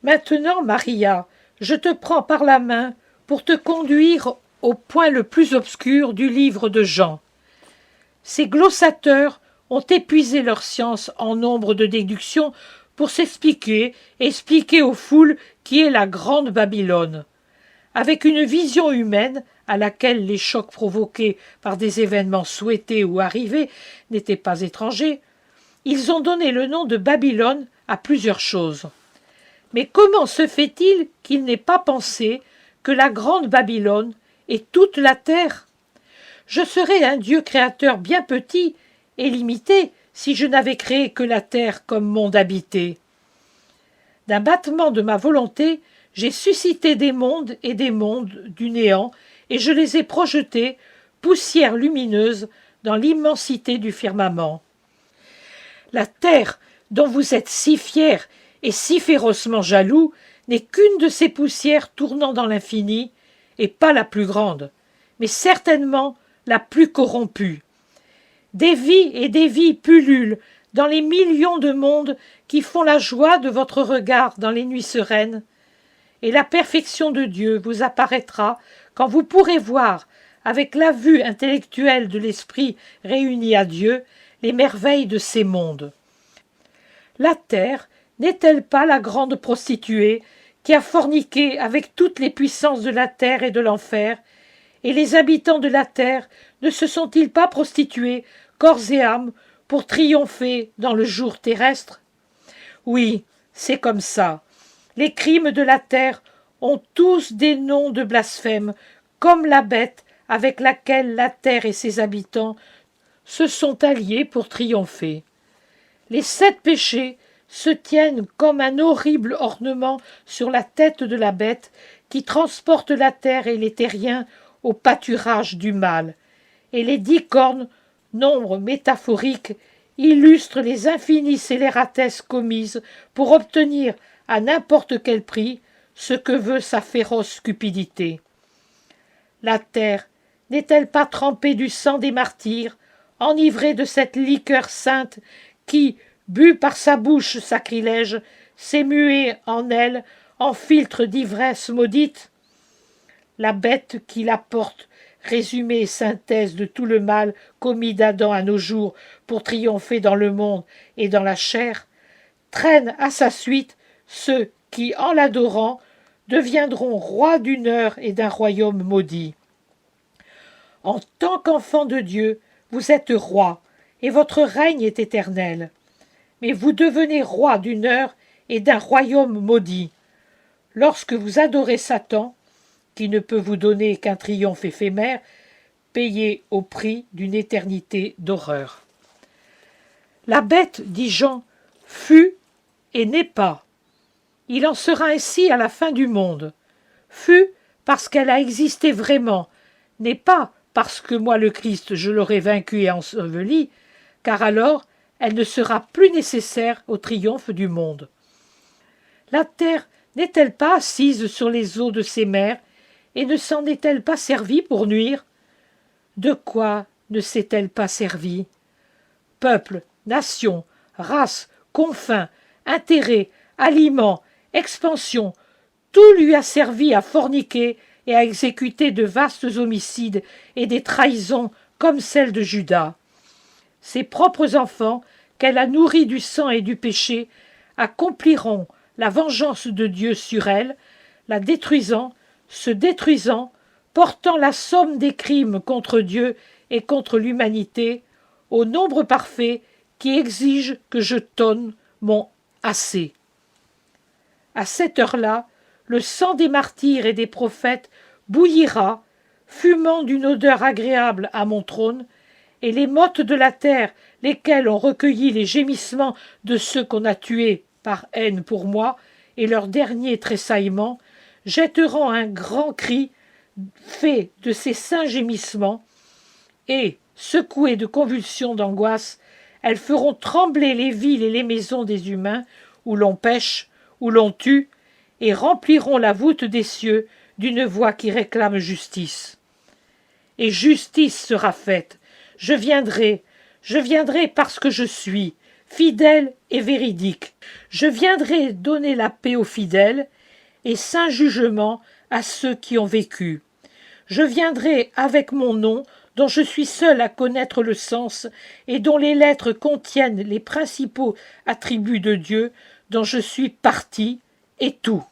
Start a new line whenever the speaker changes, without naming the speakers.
Maintenant, Maria, je te prends par la main pour te conduire au point le plus obscur du livre de Jean. Ces glossateurs ont épuisé leur science en nombre de déductions pour expliquer aux foules qui est la grande Babylone. Avec une vision humaine à laquelle les chocs provoqués par des événements souhaités ou arrivés n'étaient pas étrangers, ils ont donné le nom de Babylone à plusieurs choses. Mais comment se fait-il qu'il n'ait pas pensé que la grande Babylone est toute la terre? Je serais un Dieu créateur bien petit et limité si je n'avais créé que la terre comme monde habité. D'un battement de ma volonté, j'ai suscité des mondes et des mondes du néant, et je les ai projetés, poussière lumineuse, dans l'immensité du firmament. La terre, dont vous êtes si fiers et si férocement jaloux, n'est qu'une de ces poussières tournant dans l'infini, et pas la plus grande, mais certainement la plus corrompue. Des vies et des vies pullulent dans les millions de mondes qui font la joie de votre regard dans les nuits sereines, et la perfection de Dieu vous apparaîtra quand vous pourrez voir, avec la vue intellectuelle de l'esprit réuni à Dieu, les merveilles de ces mondes. La terre n'est-elle pas la grande prostituée qui a forniqué avec toutes les puissances de la terre et de l'enfer, et les habitants de la terre ne se sont-ils pas prostitués, corps et âme, pour triompher dans le jour terrestre? Oui, c'est comme ça. Les crimes de la terre ont tous des noms de blasphème, comme la bête avec laquelle la terre et ses habitants se sont alliés pour triompher. Les 7 péchés se tiennent comme un horrible ornement sur la tête de la bête qui transporte la terre et les terriens au pâturage du mal, et les 10 cornes, nombre métaphorique, illustrent les infinies scélératesses commises pour obtenir à n'importe quel prix ce que veut sa féroce cupidité. La terre n'est-elle pas trempée du sang des martyrs, enivrée de cette liqueur sainte qui, bu par sa bouche sacrilège, s'est muée en elle en filtre d'ivresse maudite? La bête qui la porte, résumé et synthèse de tout le mal commis d'Adam à nos jours pour triompher dans le monde et dans la chair, traîne à sa suite ceux qui, en l'adorant, deviendront rois d'une heure et d'un royaume maudit. En tant qu'enfant de Dieu, vous êtes roi, et votre règne est éternel. Mais vous devenez roi d'une heure et d'un royaume maudit. Lorsque vous adorez Satan, qui ne peut vous donner qu'un triomphe éphémère, payé au prix d'une éternité d'horreur. La bête, dit Jean, fut et n'est pas. Il en sera ainsi à la fin du monde. Fut parce qu'elle a existé vraiment, n'est pas parce que moi le Christ je l'aurai vaincue et ensevelie, car alors elle ne sera plus nécessaire au triomphe du monde. La terre n'est-elle pas assise sur les eaux de ses mers, et ne s'en est-elle pas servie pour nuire? De quoi ne s'est-elle pas servie? Peuple, nation, race, confins, intérêts, aliments, expansion, tout lui a servi à forniquer et à exécuter de vastes homicides et des trahisons comme celle de Judas. Ses propres enfants, qu'elle a nourris du sang et du péché, accompliront la vengeance de Dieu sur elle, la détruisant, se détruisant, portant la somme des crimes contre Dieu et contre l'humanité, au nombre parfait qui exige que je tonne mon assez. À cette heure-là, le sang des martyrs et des prophètes bouillira, fumant d'une odeur agréable à mon trône, et les mottes de la terre, lesquelles ont recueilli les gémissements de ceux qu'on a tués par haine pour moi, et leurs derniers tressaillements, jetteront un grand cri fait de ces saints gémissements, et, secouées de convulsions d'angoisse, elles feront trembler les villes et les maisons des humains, où l'on pêche, où l'on tue, et rempliront la voûte des cieux d'une voix qui réclame justice. Et justice sera faite. Je viendrai parce que je suis, fidèle et véridique. Je viendrai donner la paix aux fidèles et saint jugement à ceux qui ont vécu. Je viendrai avec mon nom, dont je suis seul à connaître le sens et dont les lettres contiennent les principaux attributs de Dieu, dont je suis partie et tout.